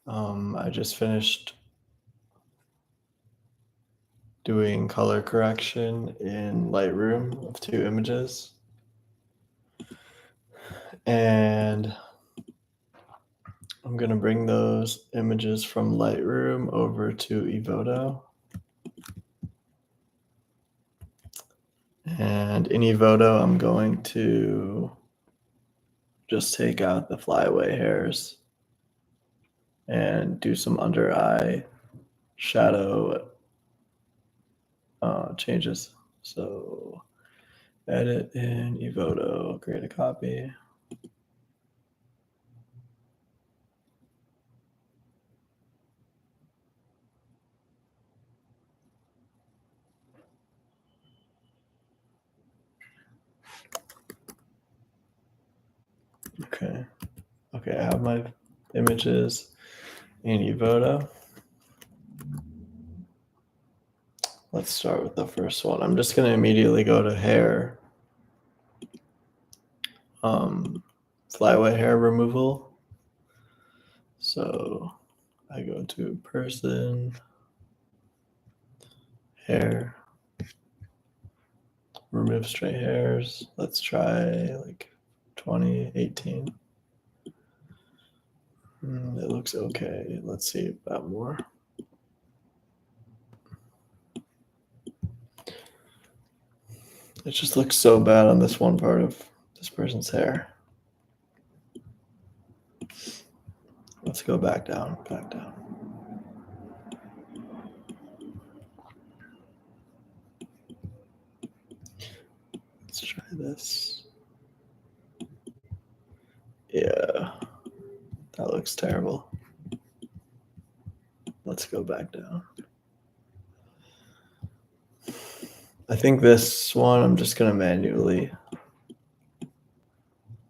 I just finished doing color correction in Lightroom of 2 images. And I'm going to bring those images from Lightroom over to Evoto. And in Evoto, I'm going to just take out the flyaway hairs and do some under eye shadow changes. So edit in Evoto, create a copy. Okay, I have my images in Evoto. Let's start with the first one. I'm just going to immediately go to hair, flyaway hair removal. So I go to person, hair, remove stray hairs. Let's try like 2018. It looks okay. Let's see about more. It just looks so bad on this one part of this person's hair. Let's go back down. Let's try this. Yeah, that looks terrible. Let's go back down. I think this one I'm just going to manually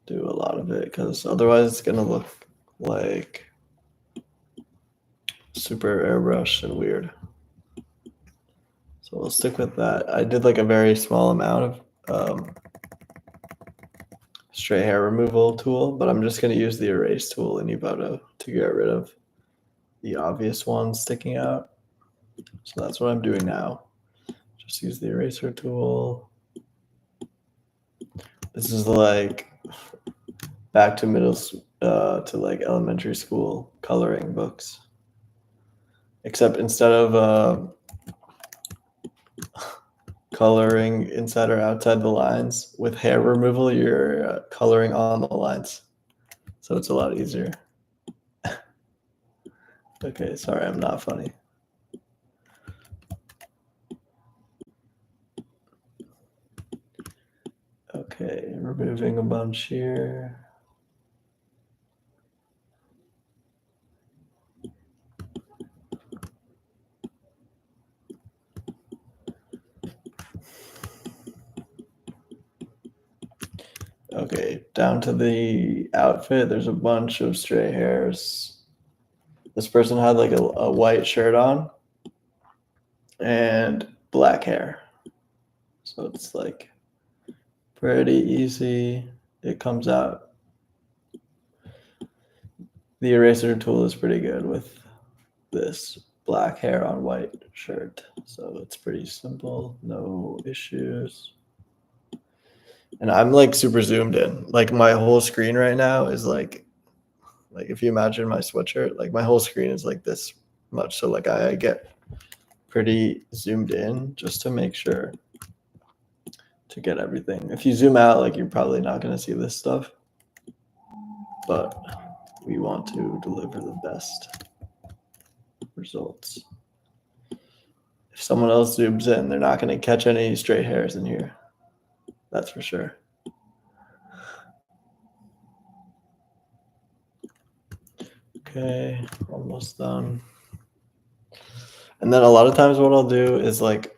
do a lot of it because otherwise it's going to look like super airbrushed and weird. So we'll stick with that. I did like a very small amount of stray hair removal tool, but I'm just going to use the erase tool in Evoto to get rid of the obvious ones sticking out. So that's what I'm doing now. Just use the eraser tool. This is like back to to like elementary school coloring books. Except instead of coloring inside or outside the lines, with hair removal, you're coloring on the lines. So it's a lot easier. Okay, sorry, I'm not funny. Okay, removing a bunch here. Okay, down to the outfit, there's a bunch of stray hairs. This person had like a white shirt on and black hair. So it's like pretty easy. It comes out. The eraser tool is pretty good with this black hair on white shirt. So it's pretty simple, no issues. And I'm like super zoomed in. Like my whole screen right now is like if you imagine my sweatshirt, like my whole screen is like this much. So like I get pretty zoomed in just to make sure to get everything. If you zoom out, like you're probably not going to see this stuff, but we want to deliver the best results. If someone else zooms in, they're not going to catch any stray hairs in here. That's for sure. Okay, almost done. And then a lot of times what I'll do is like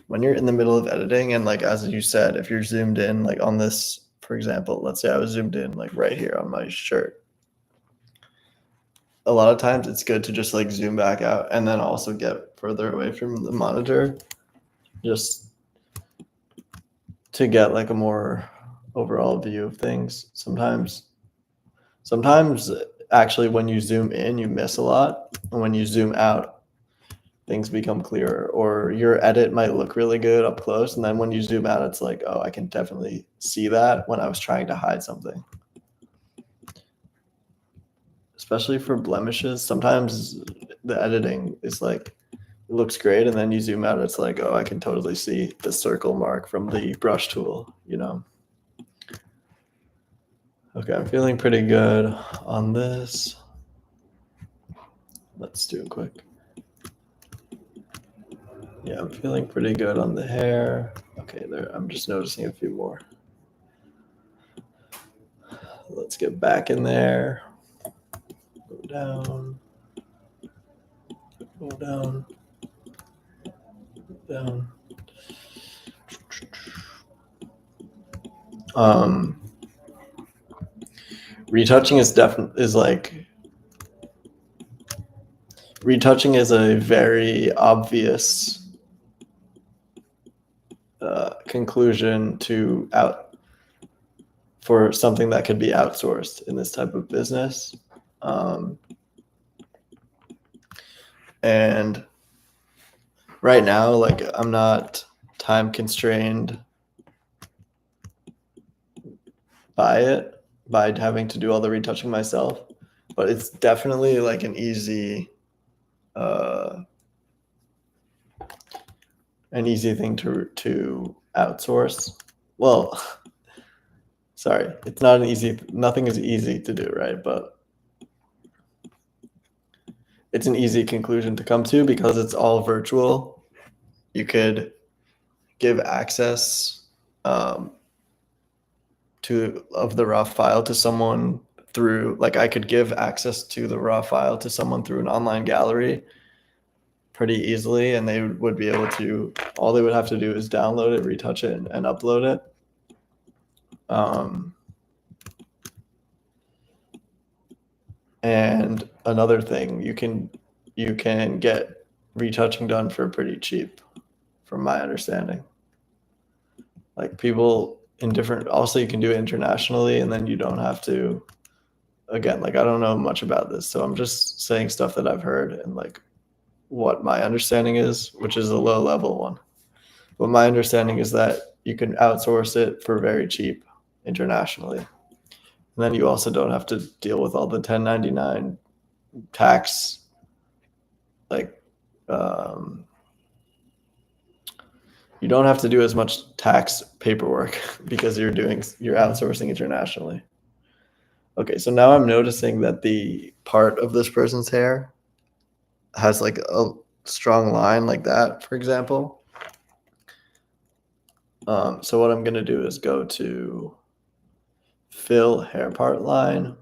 when you're in the middle of editing and like as you said, if you're zoomed in like on this, for example, let's say I was zoomed in like right here on my shirt. A lot of times it's good to just like zoom back out and then also get further away from the monitor just to get like a more overall view of things. Sometimes actually when you zoom in, you miss a lot. And when you zoom out, things become clearer, or your edit might look really good up close. And then when you zoom out, it's like, oh, I can definitely see that when I was trying to hide something. Especially for blemishes, sometimes the editing is like, it looks great, and then you zoom out, it's like, oh, I can totally see the circle mark from the brush tool, you know? Okay, I'm feeling pretty good on this. Let's do it quick. Yeah, I'm feeling pretty good on the hair. Okay, there, I'm just noticing a few more. Let's get back in there. Go down. Go down. Down. Retouching retouching is a very obvious conclusion for something that could be outsourced in this type of business. And right now, like, I'm not time constrained by having to do all the retouching myself, but it's definitely like an easy thing to outsource. Well, sorry, it's not nothing is easy to do, right? But it's an easy conclusion to come to because it's all virtual. You could give access of the raw file to someone through, like, I could give access to the raw file to someone through an online gallery pretty easily, and they would be able to, all they would have to do is download it, retouch it, and upload it. And another thing, you can get retouching done for pretty cheap, from my understanding. Like, people in different, also you can do it internationally, and then you don't have to, again, like, I don't know much about this, so I'm just saying stuff that I've heard and like what my understanding is, which is a low level one. But my understanding is that you can outsource it for very cheap internationally. And then you also don't have to deal with all the 1099 tax, like, you don't have to do as much tax paperwork because you're outsourcing internationally. Okay, so now I'm noticing that the part of this person's hair has like a strong line like that, for example. So what I'm gonna do is go to fill hair part line,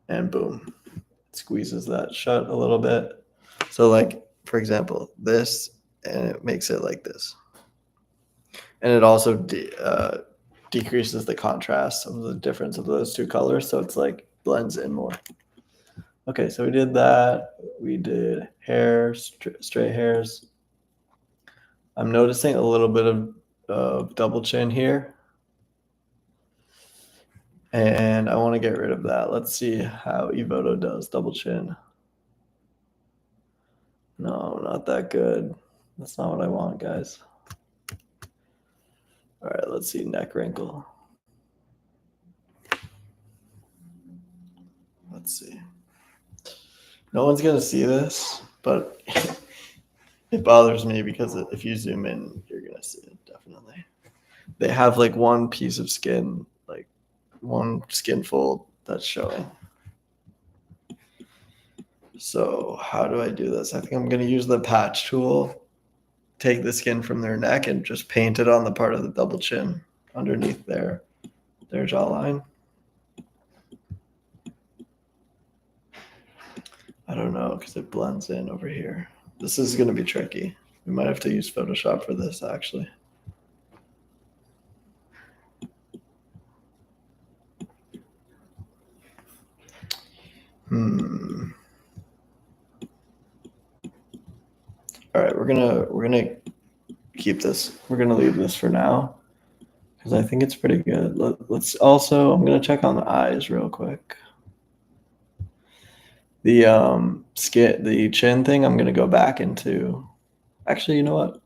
and boom, it squeezes that shut a little bit. So, like, for example, this, and it makes it like this. And it also decreases the contrast of the difference of those two colors, so it's like blends in more. Okay, so we did that. We did hair, straight hairs. I'm noticing a little bit of double chin here, and I want to get rid of that. Let's see how Evoto does double chin. No, not that good. That's not what I want, guys. All right, let's see neck wrinkle. Let's see. No one's gonna see this, but it bothers me because if you zoom in, you're gonna see it, definitely. They have like one piece of skin, like one skin fold that's showing. So how do I do this? I think I'm gonna use the patch tool, take the skin from their neck and just paint it on the part of the double chin underneath their jawline. I don't know, because it blends in over here. This is gonna be tricky. We might have to use Photoshop for this, actually. All right, we're gonna keep this. We're gonna leave this for now because I think it's pretty good. Let's also, I'm going to check on the eyes real quick. The the chin thing, I'm going to go back into. Actually, you know what?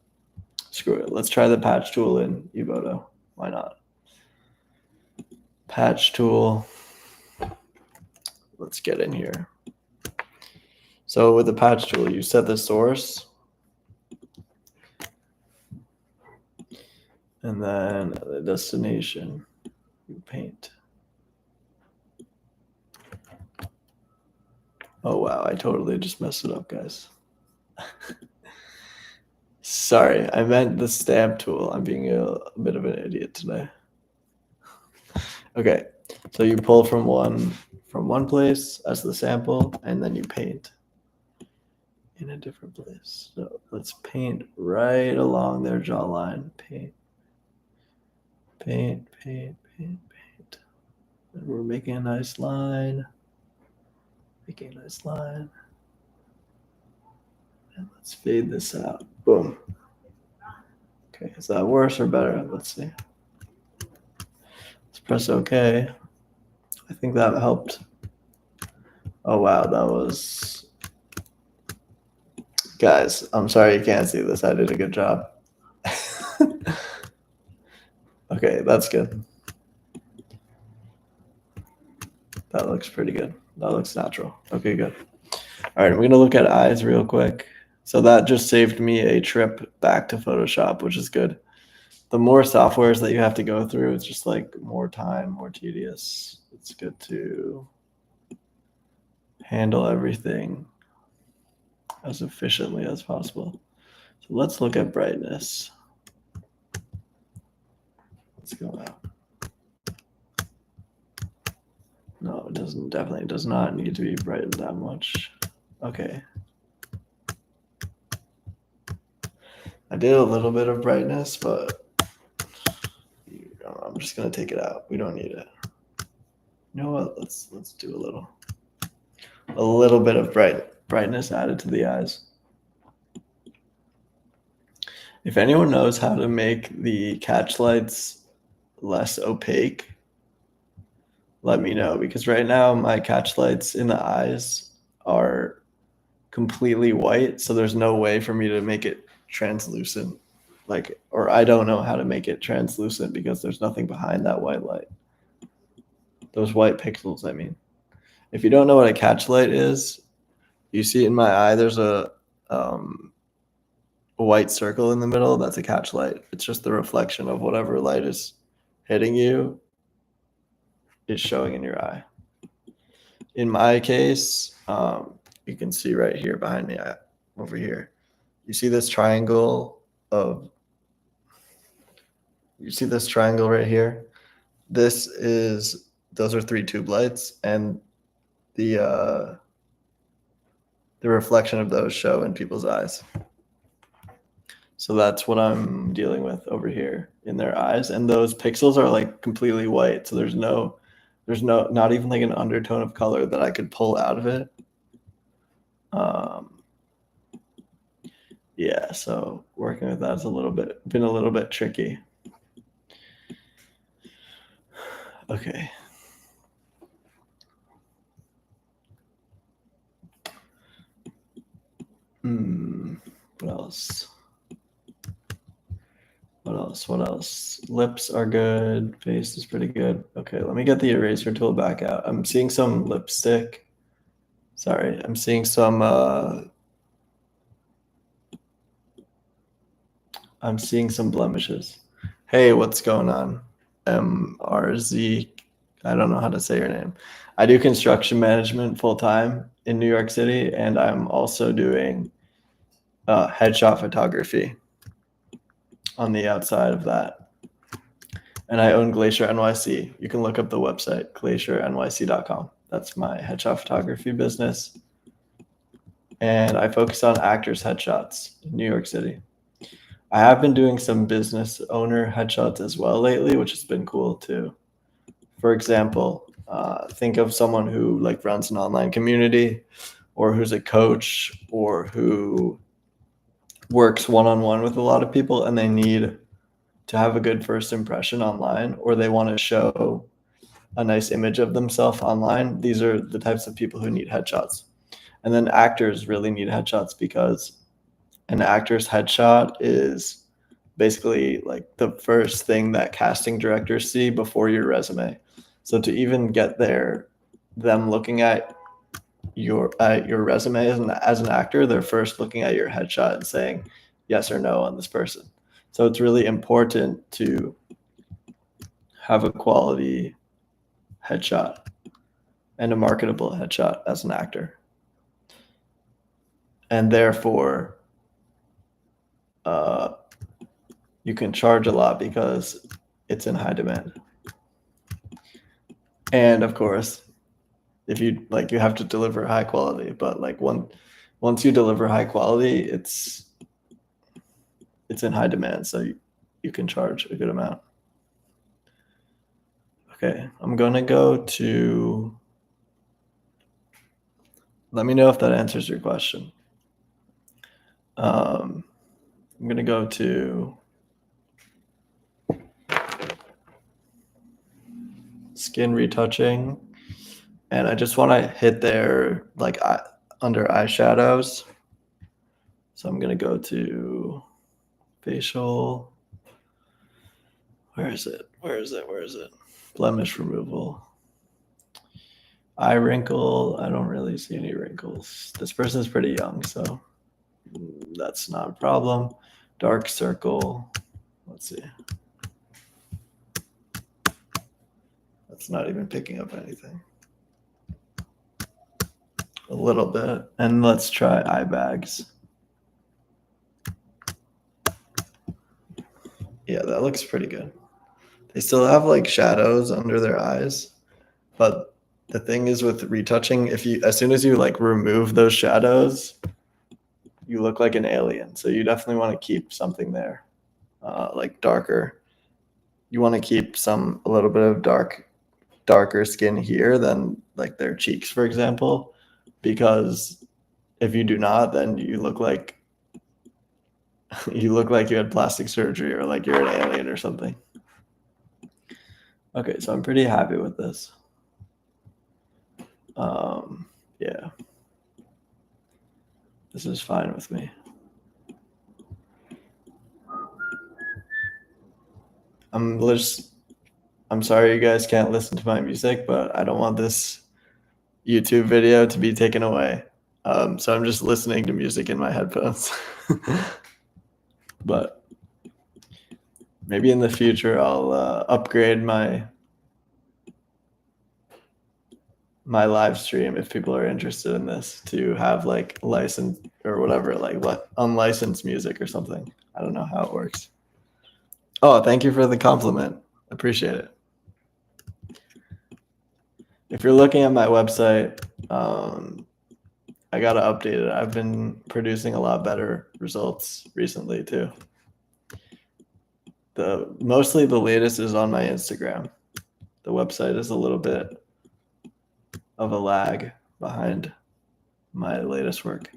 Screw it. Let's try the patch tool in Evoto. Why not? Patch tool. Let's get in here. So with the patch tool, you set the source. And then the destination, you paint. Oh, wow. I totally just messed it up, guys. Sorry, I meant the stamp tool. I'm being a bit of an idiot today. Okay, so you pull from one place as the sample, and then you paint in a different place. So let's paint right along their jawline. Paint, paint, paint, paint, paint. And we're making a nice line. Making a nice line. And let's fade this out. Boom. Okay, is that worse or better? Let's see. Let's press OK. I think that helped. Oh, wow, that was... Guys, I'm sorry you can't see this. I did a good job. Okay, that's good. That looks pretty good. That looks natural. Okay, good. All right, we're going to look at eyes real quick. So that just saved me a trip back to Photoshop, which is good. The more softwares that you have to go through, it's just like more time, more tedious. It's good to handle everything as efficiently as possible. So let's look at brightness. Let's go out. No, it doesn't. Definitely does not need to be brightened that much. Okay. I did a little bit of brightness, but I'm just gonna take it out. We don't need it. You know what? Let's do a little bit of brightness added to the eyes. If anyone knows how to make the catch lights less opaque, let me know, because right now my catch lights in the eyes are completely white, so there's no way for me to make it translucent, or I don't know how to make it translucent because there's nothing behind that white light. Those white pixels, I mean. If you don't know what a catch light is, you see in my eye there's a white circle in the middle. That's a catch light. It's just the reflection of whatever light is hitting you is showing in your eye. In my case, you can see right here behind me, over here, you see this triangle right here? Those are 3 tube lights, and the reflection of those show in people's eyes. So that's what I'm dealing with over here in their eyes. And those pixels are like completely white. So there's not even like an undertone of color that I could pull out of it. Yeah, so working with that's been a little bit tricky. Okay. What else? What else? Lips are good. Face is pretty good. Okay, let me get the eraser tool back out. I'm seeing some lipstick. Sorry, I'm seeing some blemishes. Hey, what's going on? MRZ. I don't know how to say your name. I do construction management full time in New York City, and I'm also doing headshot photography on the outside of that. And I own Glacier NYC. You can look up the website, glaciernyc.com. That's my headshot photography business. And I focus on actors' headshots in New York City. I have been doing some business owner headshots as well lately, which has been cool too. For example, think of someone who runs an online community, or who's a coach, or who works one-on-one with a lot of people, and they need to have a good first impression online, or they want to show a nice image of themselves online, these are the types of people who need headshots. And then actors really need headshots because an actor's headshot is basically like the first thing that casting directors see before your resume. So to even get there, them looking at your resume as an actor, they're first looking at your headshot and saying yes or no on this person. So it's really important to have a quality headshot and a marketable headshot as an actor. And therefore, you can charge a lot because it's in high demand. And of course, if you like, you have to deliver high quality, but like once you deliver high quality, it's in high demand, so you can charge a good amount. Okay, I'm gonna go to, let me know if that answers your question. I'm gonna go to skin retouching, and I just want to hit there like under eyeshadows. So I'm gonna go to facial. Where is it? Blemish removal. Eye wrinkle. I don't really see any wrinkles. This person is pretty young, so that's not a problem. Dark circle. Let's see. That's not even picking up anything. A little bit. And let's try eye bags. Yeah, that looks pretty good. They still have like shadows under their eyes, but the thing is with retouching, as soon as you like remove those shadows, you look like an alien. So you definitely want to keep something there, like darker. You want to keep a little bit of darker skin here than like their cheeks, for example, because if you do not, then you look like you had plastic surgery or like you're an alien or something. Okay, so I'm pretty happy with this. Yeah, this is fine with me. I'm sorry you guys can't listen to my music, but I don't want this YouTube video to be taken away. So I'm just listening to music in my headphones. But maybe in the future I'll upgrade my live stream if people are interested in this to have like licensed or whatever, like unlicensed music or something. I don't know how it works. Oh, thank you for the compliment. Appreciate it. If you're looking at my website, I got to update it. I've been producing a lot better results recently too. Mostly the latest is on my Instagram. The website is a little bit of a lag behind my latest work.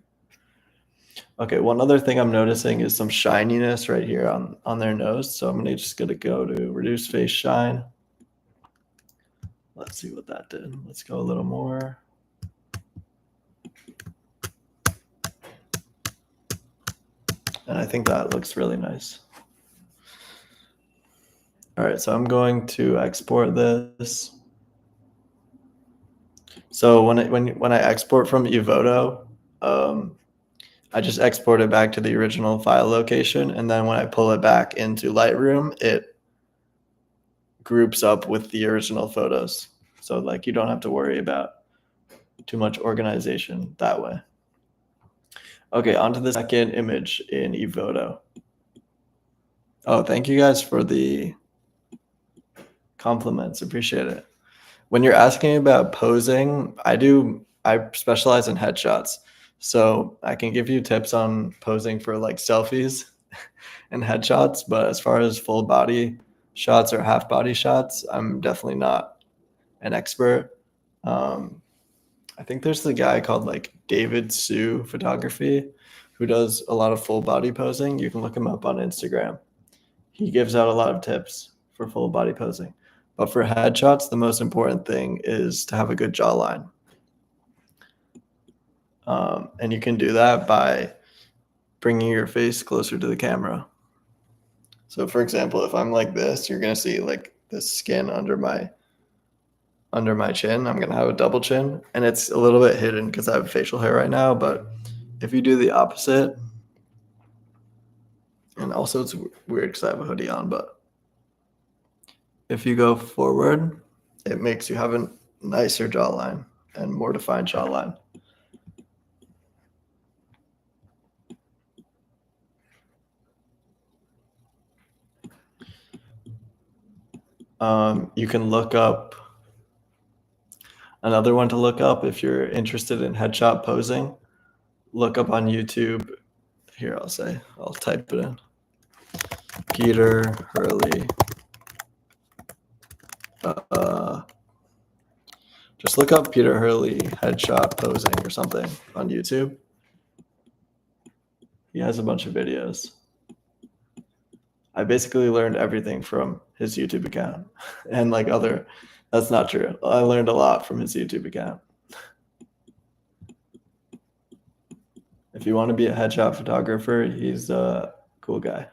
Okay, one other thing I'm noticing is some shininess right here on their nose. So I'm just gonna go to reduce face shine. Let's see what that did. Let's go a little more. And I think that looks really nice. All right, so I'm going to export this. So when I export from Evoto, I just export it back to the original file location, and then when I pull it back into Lightroom, it groups up with the original photos. So like you don't have to worry about too much organization that way. Okay, on to the second image in Evoto. Oh, thank you guys for the compliments. Appreciate it. When you're asking about posing, I specialize in headshots. So I can give you tips on posing for like selfies and headshots, but as far as full body shots or half body shots, I'm definitely not an expert. I think there's the guy called like David Sue Photography who does a lot of full body posing. You can look him up on Instagram. he gives out a lot of tips for full body posing. But for headshots, the most important thing is to have a good jawline. And you can do that by bringing your face closer to the camera. So for example, if I'm like this, you're gonna see like the skin under my chin. I'm gonna have a double chin, and it's a little bit hidden because I have facial hair right now. But if you do the opposite, and also it's weird because I have a hoodie on, but if you go forward, it makes you have a nicer jawline and more defined jawline. You can look up another one to look up if you're interested in headshot posing. Look up on YouTube. Here, I'll type it in. Peter Hurley. Just look up Peter Hurley headshot posing or something on YouTube. He has a bunch of videos. I basically learned everything from his YouTube account and like other. That's not true. I learned a lot from his YouTube account. If you want to be a headshot photographer, he's a cool guy.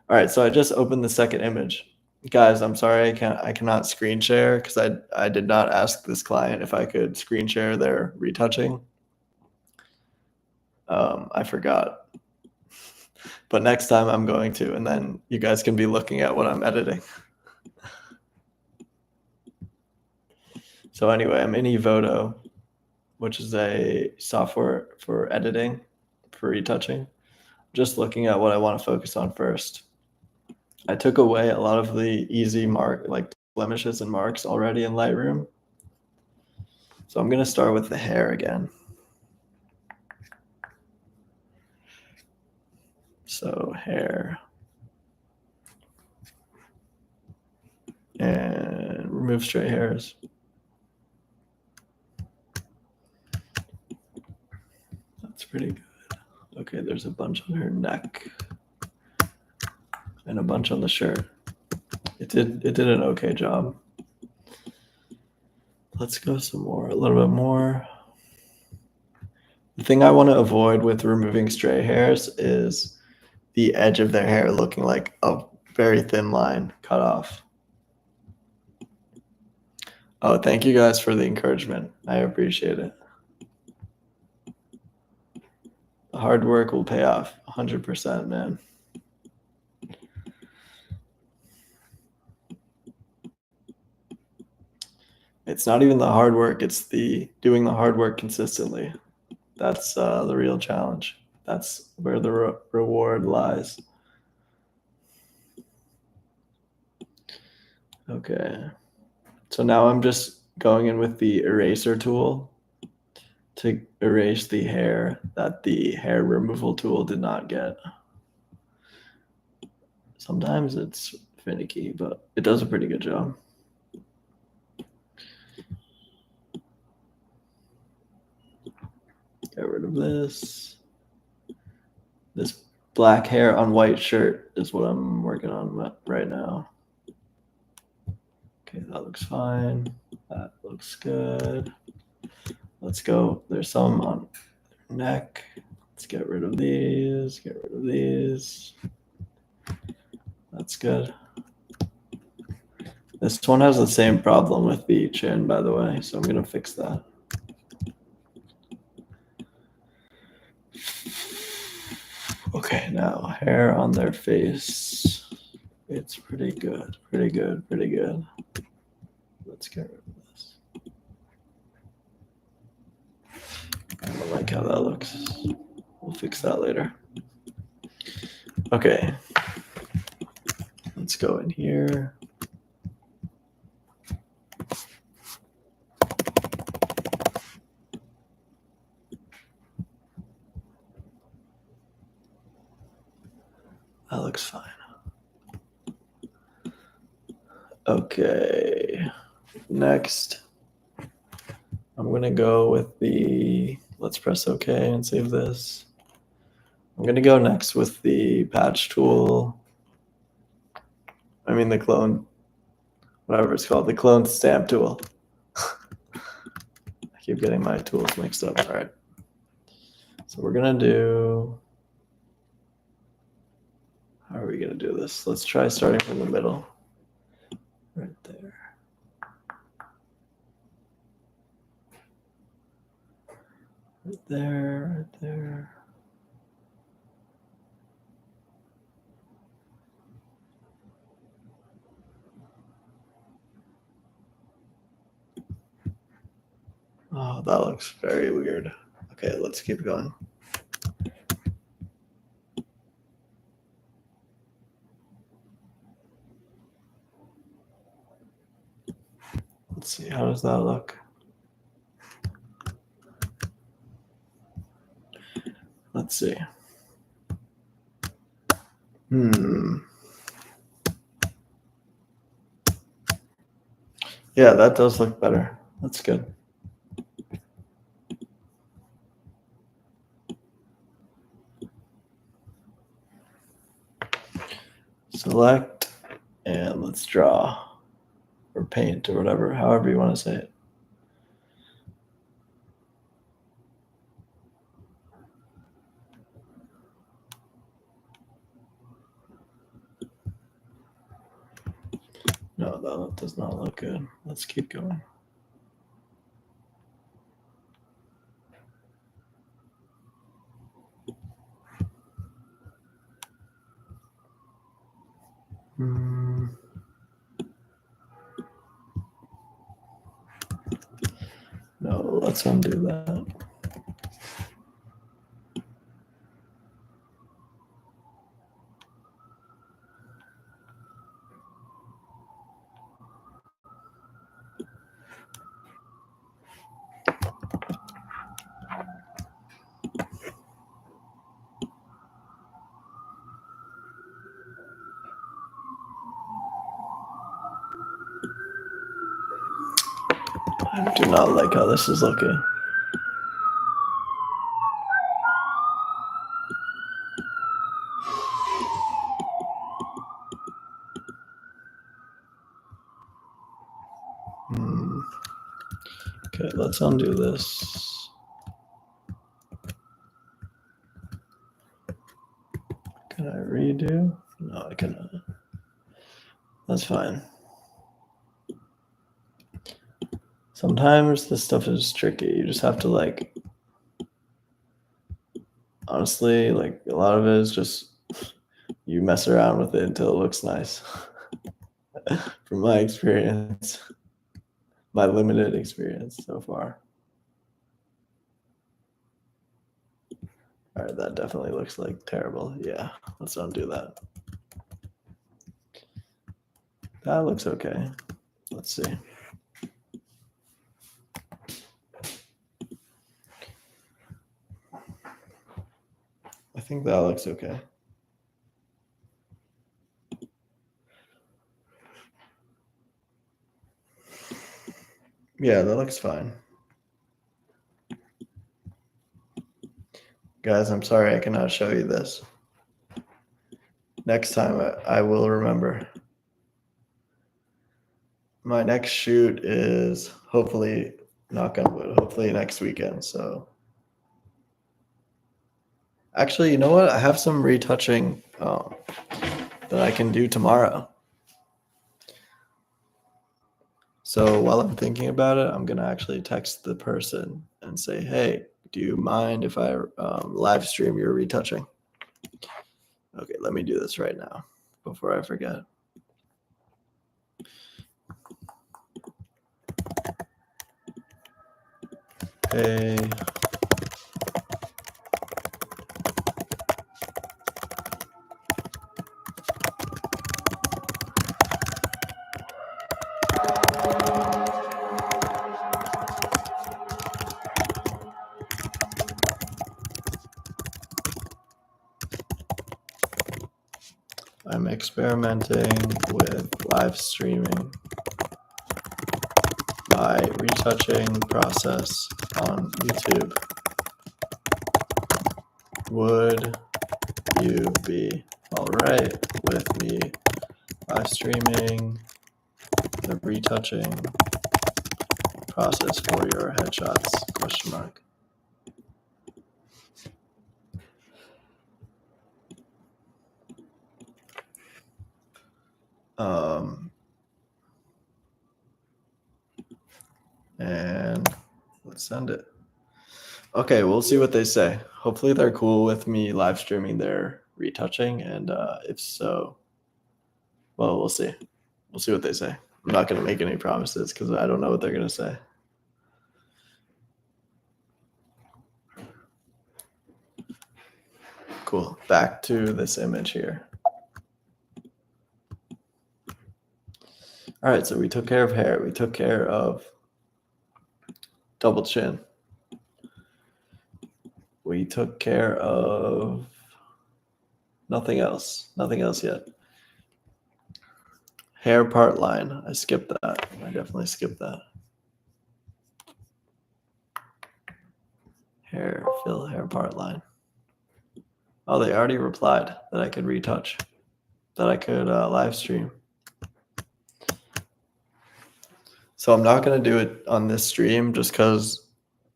All right, so I just opened the second image. Guys, I'm sorry I cannot screen share because I did not ask this client if I could screen share their retouching. I forgot. But next time I'm going to, and then you guys can be looking at what I'm editing. So anyway, I'm in Evoto, which is a software for editing, for retouching. Just looking at what I want to focus on first. I took away a lot of the easy like blemishes and marks already in Lightroom. So I'm going to start with the hair again. So hair. And remove stray hairs. That's pretty good. Okay, there's a bunch on her neck. And a bunch on the shirt. It did an okay job. Let's go some more, a little bit more. The thing I want to avoid with removing stray hairs is the edge of their hair looking like a very thin line cut off. Oh, thank you guys for the encouragement. I appreciate it. The hard work will pay off 100%, man. It's not even the hard work, it's the doing the hard work consistently. That's the real challenge. That's where the reward lies. Okay. So now I'm just going in with the eraser tool to erase the hair that the hair removal tool did not get. Sometimes it's finicky, but it does a pretty good job. Get rid of this. This black hair on white shirt is what I'm working on right now. Okay, that looks fine. That looks good. Let's go. There's some on their neck. Let's get rid of these. Get rid of these. That's good. This one has the same problem with the chin, by the way, so I'm going to fix that. Okay, now hair on their face. It's pretty good, pretty good, pretty good. Let's get rid of this. I don't like how that looks. We'll fix that later. Okay. Let's go in here. That looks fine. Okay. Next, I'm going to go with the, let's press OK and save this. I'm going to go next with the patch tool. I mean the clone, whatever it's called, the clone stamp tool. I keep getting my tools mixed up. All right. So we're gonna do, how are we gonna do this? Let's try starting from the middle. Right there. Right there, right there. Oh, that looks very weird. Okay, let's keep going. Let's see, how does that look? Let's see. Yeah, that does look better. That's good. Select, and let's draw, or paint, or whatever, however you want to say it. No, that does not look good. Let's keep going. No, let's undo that. I do not like how this is looking. Okay, let's undo this. Can I redo? No, I cannot. That's fine. Sometimes this stuff is tricky. You just have to like, honestly, like a lot of it is just you mess around with it until it looks nice. From my experience, my limited experience so far. All right, that definitely looks like terrible. Yeah, let's undo that. That looks okay. Let's see. I think that looks okay. Yeah, that looks fine. Guys, I'm sorry I cannot show you this. Next time I will remember. My next shoot is hopefully, knock on wood, hopefully next weekend. So actually, you know what? I have some retouching that I can do tomorrow. So while I'm thinking about it, I'm going to actually text the person and say, hey, do you mind if I live stream your retouching? Okay, let me do this right now before I forget. Hey. I'm experimenting with live streaming my retouching process on YouTube. Would you be all right with me live streaming the retouching process for your headshots, question mark. And let's send it. Okay, we'll see what they say. Hopefully they're cool with me live streaming their retouching, and if so, well, we'll see. We'll see what they say. I'm not going to make any promises because I don't know what they're going to say. Cool. Back to this image here. All right, so we took care of hair. We took care of double chin. We took care of nothing else. Nothing else yet. Hair part line. I skipped that. I definitely skipped that. Hair, fill hair part line. Oh, they already replied that I could retouch, that I could live stream. So I'm not going to do it on this stream just because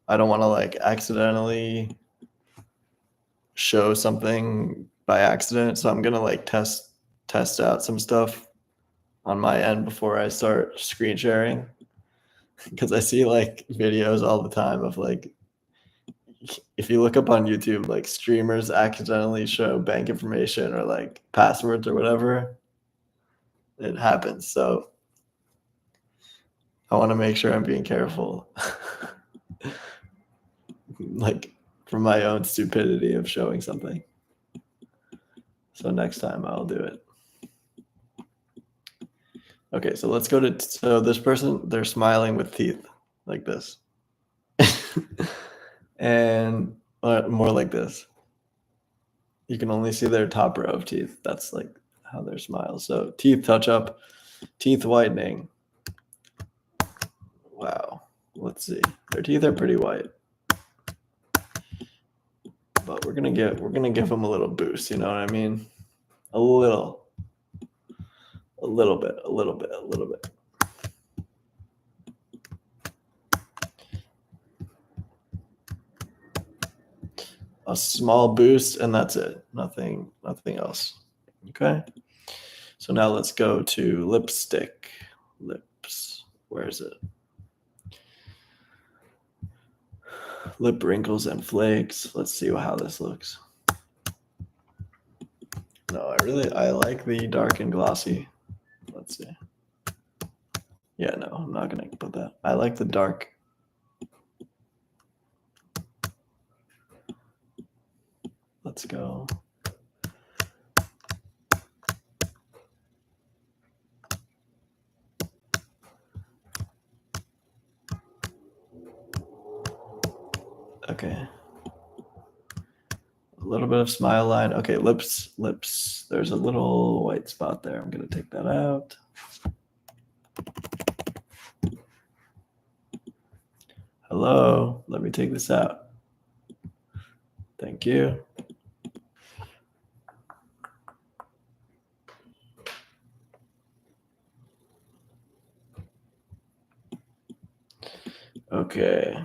I don't want to like accidentally show something by accident. So I'm going to like test out some stuff on my end before I start screen sharing, because I see like videos all the time of like, if you look up on YouTube, like streamers accidentally show bank information or like passwords or whatever. It happens. So I want to make sure I'm being careful. Like from my own stupidity of showing something. So next time I'll do it. Okay, so let's go to, so this person, they're smiling with teeth like this. And more like this. You can only see their top row of teeth. That's like how their smile. So teeth touch up, teeth whitening. Wow. Let's see. Their teeth are pretty white. But we're gonna give them a little boost, you know what I mean? A little bit. A small boost, and that's it. Nothing else. Okay. So now let's go to lipstick. Lips. Where is it? Lip wrinkles and flakes. Let's see how this looks. No, I like the dark and glossy. Let's see. Yeah, no, I'm not gonna put that. I like the dark. Let's go. Okay. A little bit of smile line. Okay, lips. There's a little white spot there. I'm gonna take that out. Hello, let me take this out. Thank you. Okay.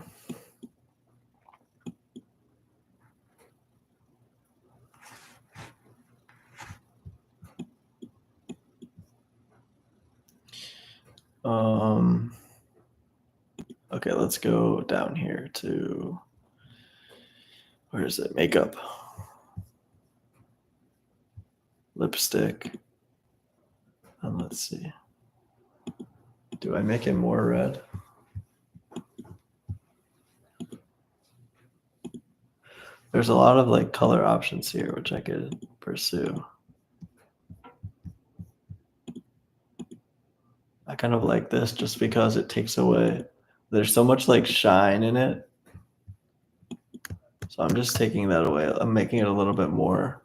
Okay, let's go down here to, where is it? Makeup. Lipstick. And let's see. Do I make it more red? There's a lot of like color options here, which I could pursue. I kind of like this just because it takes away, there's so much like shine in it. So I'm just taking that away. I'm making it a little bit more,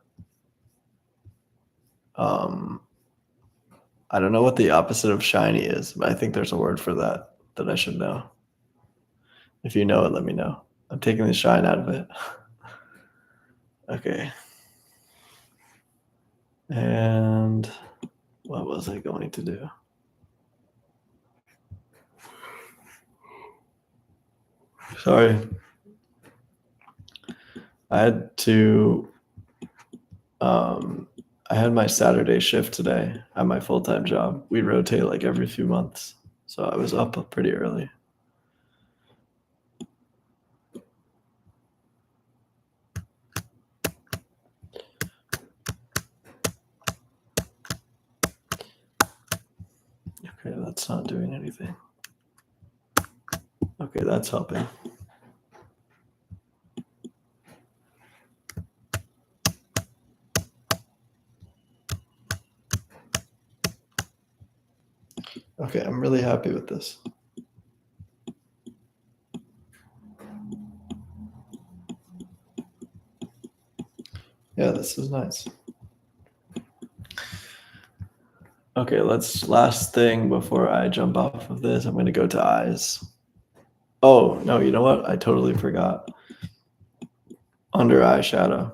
I don't know what the opposite of shiny is, but I think there's a word for that I should know. If you know it, let me know. I'm taking the shine out of it. Okay. And What was I going to do? Sorry. I had to, I had my Saturday shift today at my full-time job. We rotate like every few months. So I was up pretty early. Okay, that's not doing anything. Okay, that's helping. Okay, I'm really happy with this. Yeah, this is nice. Okay, last thing before I jump off of this, I'm going to go to eyes. Oh, no, you know what? I totally forgot. Under eye shadow.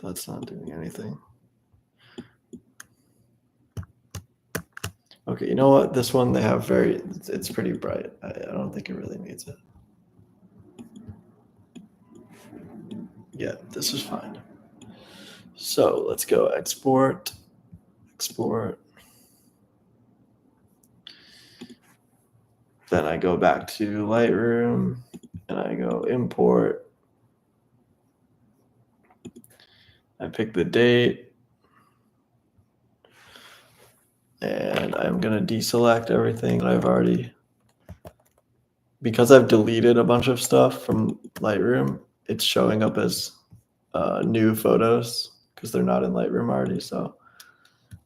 That's not doing anything. Okay, you know what? This one they have it's pretty bright. I don't think it really needs it. Yeah, this is fine. So let's go export. Then I go back to Lightroom and I go import. I pick the date and I'm going to deselect everything that I've already, because I've deleted a bunch of stuff from Lightroom, it's showing up as new photos because they're not in Lightroom already. So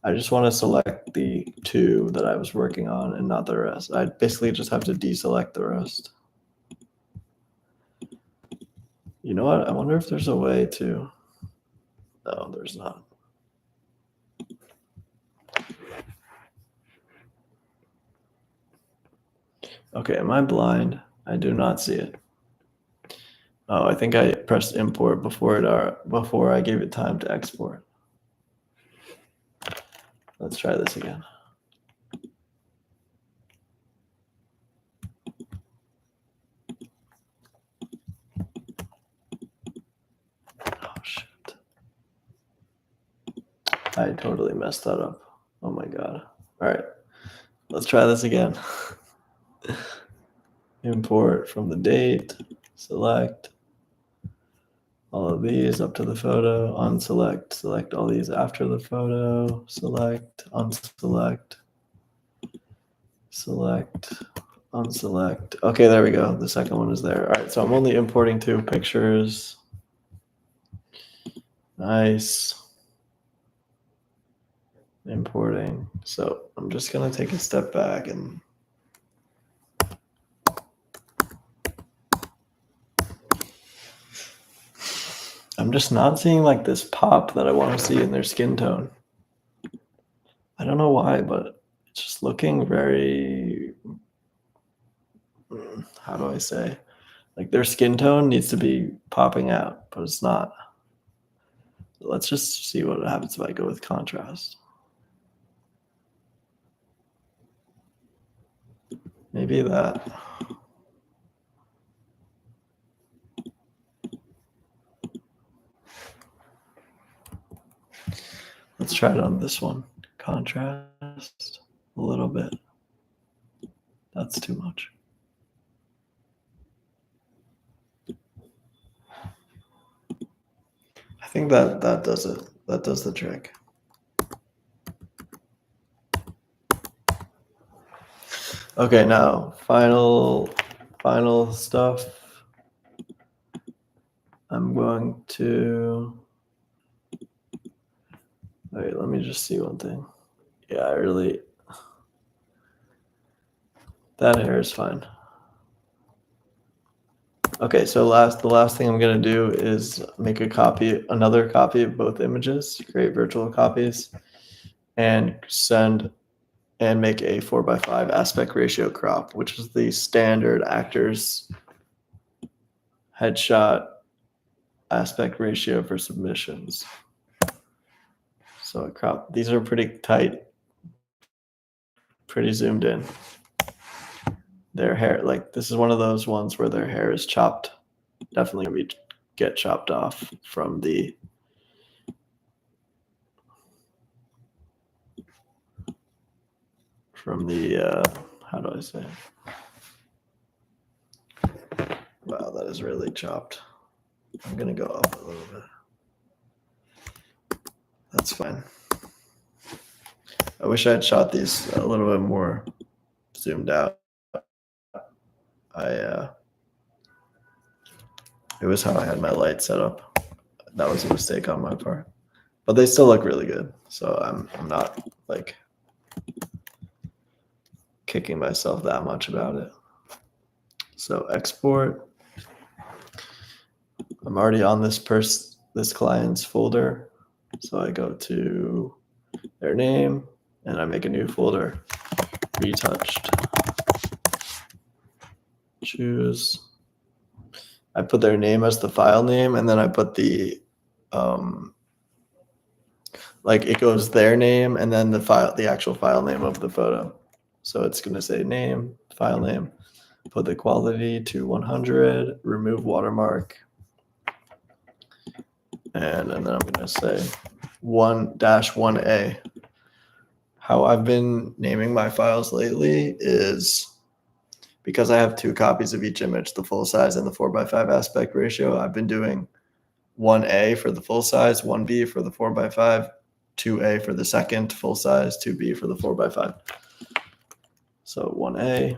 I just want to select the 2 that I was working on and not the rest. I basically just have to deselect the rest. You know what? I wonder if there's a way to. No, there's not. Okay, am I blind? I do not see it. Oh, I think I pressed import before I gave it time to export. Let's try this again. Oh shit. I totally messed that up. Oh my god. All right. Let's try this again. Import from the date, select all of these up to the photo, unselect, select all these after the photo, select, unselect, select, unselect. Okay, there we go. The second one is there. All right, so I'm only importing 2 pictures. Nice. Importing. So I'm just going to take a step back and I'm just not seeing like this pop that I want to see in their skin tone. I don't know why, but it's just looking very, how do I say? Like their skin tone needs to be popping out, but it's not. Let's just see what happens if I go with contrast. Maybe that. Let's try it on this one. Contrast a little bit. That's too much. I think that does it. That does the trick. Okay, now final stuff. I'm going to. Wait, let me just see one thing. Yeah, that hair is fine. Okay, so the last thing I'm gonna do is make another copy of both images, create virtual copies, and make a 4:5 aspect ratio crop, which is the standard actors headshot aspect ratio for submissions. So these are pretty tight, pretty zoomed in. Their hair, like this is one of those ones where their hair is chopped. Definitely gonna get chopped off from the how do I say it? Wow, that is really chopped. I'm gonna go up a little bit. That's fine. I wish I had shot these a little bit more zoomed out. It was how I had my light set up. That was a mistake on my part, but they still look really good. So I'm not like kicking myself that much about it. So export. I'm already on this client's folder. So I go to their name and I make a new folder, retouched. Choose. I put their name as the file name, and then I put the like it goes their name and then the actual file name of the photo. So it's going to say name, file name, put the quality to 100, remove watermark. And then I'm going to say 1-1A. How I've been naming my files lately is because I have 2 copies of each image, the full size and the 4:5 aspect ratio. I've been doing 1A for the full size, 1B for the 4:5, 2A for the second full size, 2B for the 4:5. So 1A,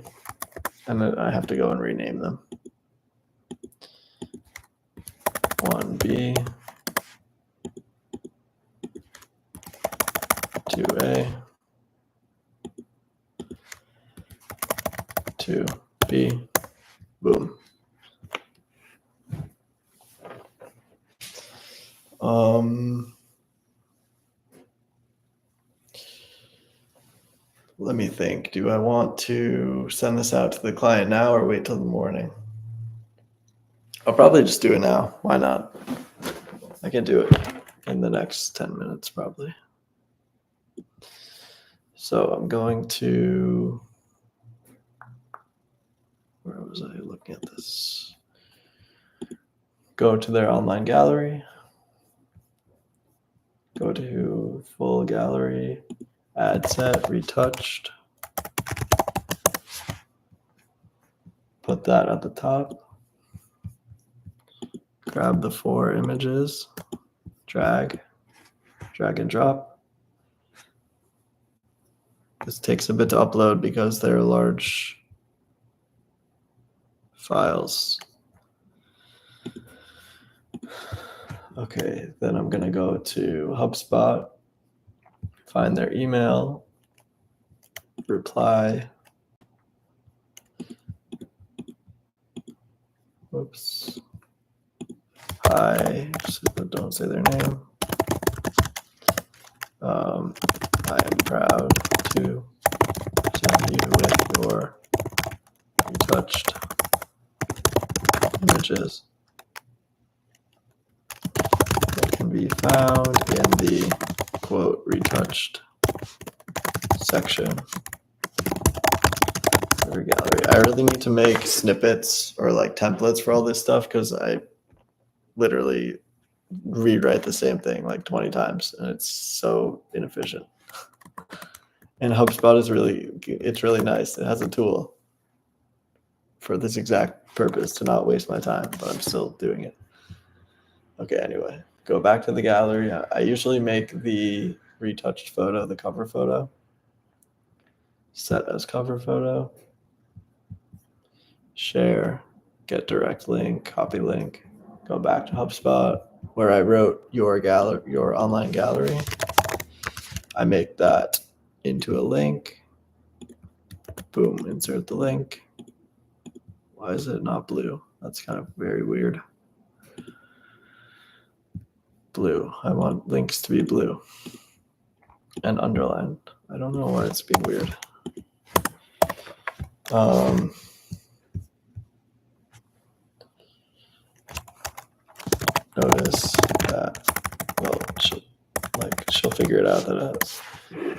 and then I have to go and rename them. 1B, 2A, 2B, boom. Let me think. Do I want to send this out to the client now or wait till the morning? I'll probably just do it now. Why not? I can do it in the next 10 minutes probably. So I'm going to, where was I looking at this? Go to their online gallery. Go to full gallery, add set, retouched. Put that at the top. Grab the 4 images, drag and drop. This takes a bit to upload because they're large files. Okay, then I'm gonna go to HubSpot, find their email, reply. Whoops. Hi, don't say their name. I am proud to send you with your retouched images that can be found in the quote retouched section of your gallery. I really need to make snippets or like templates for all this stuff because I literally rewrite the same thing like 20 times and it's so inefficient. And HubSpot is it's really nice. It has a tool for this exact purpose to not waste my time, but I'm still doing it. Okay, anyway, go back to the gallery. I usually make the retouched photo the cover photo. Set as cover photo. Share, get direct link, copy link. Go back to HubSpot where I wrote your online gallery. I make that into a link. Boom, insert the link. Why is it not blue? That's kind of very weird. Blue. I want links to be blue and underlined. I don't know why it's being weird. Notice that, well, she'll figure it out that it has.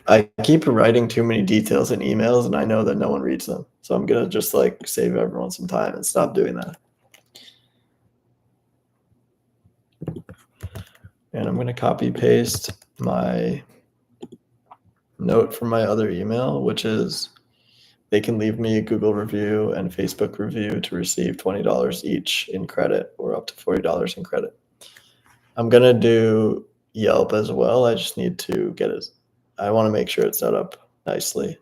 I keep writing too many details in emails, and I know that no one reads them. So I'm gonna just like save everyone some time and stop doing that. And I'm gonna copy paste my note from my other email, which is they can leave me a Google review and Facebook review to receive $20 each in credit, or up to $40 in credit. I'm gonna do Yelp as well. I just need to get it. I want to make sure it's set up nicely.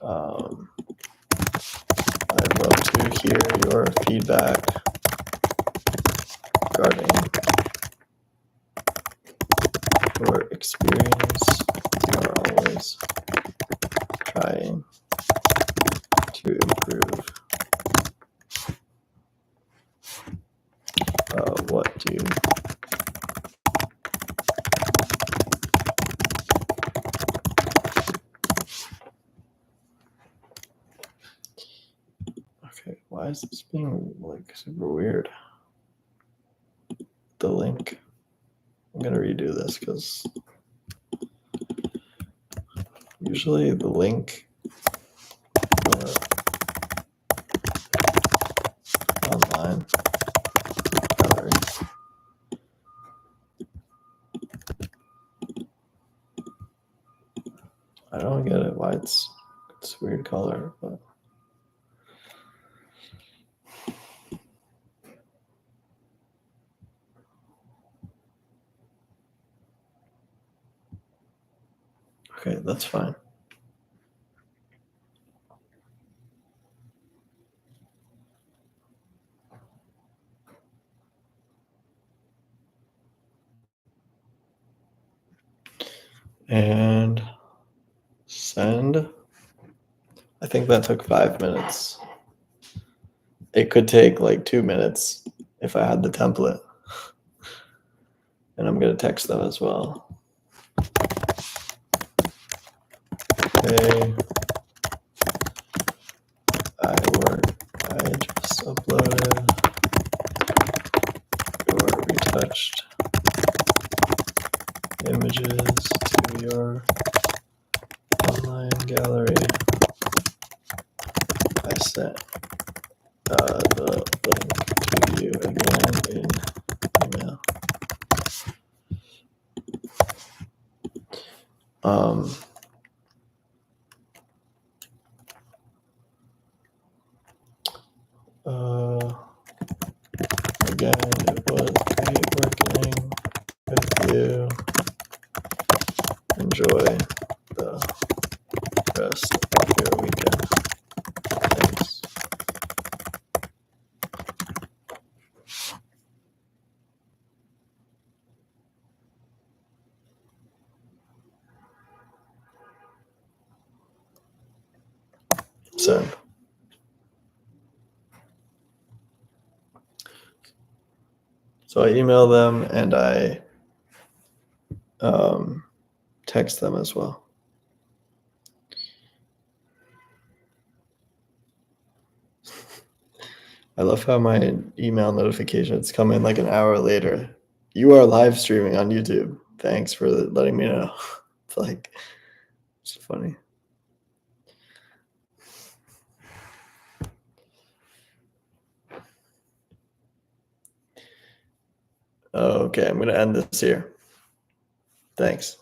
I'd love to hear your feedback regarding your experience. You are always trying to improve. What do you Okay, why is this being like super weird? The link. I'm gonna redo this because usually the link online gallery. I don't get it why it's weird color, but okay, that's fine. And send. I think that took 5 minutes. It could take like 2 minutes if I had the template. And I'm going to text them as well. Hey, I just uploaded your retouched images to your online gallery. I sent the link to you again in email. Again, it was great working with you. Enjoy the rest of your weekend. Thanks. Send. So I email them and I text them as well. I love how my email notifications come in like an hour later. You are live streaming on YouTube. Thanks for letting me know. It's like, it's funny. Okay, I'm going to end this here. Thanks.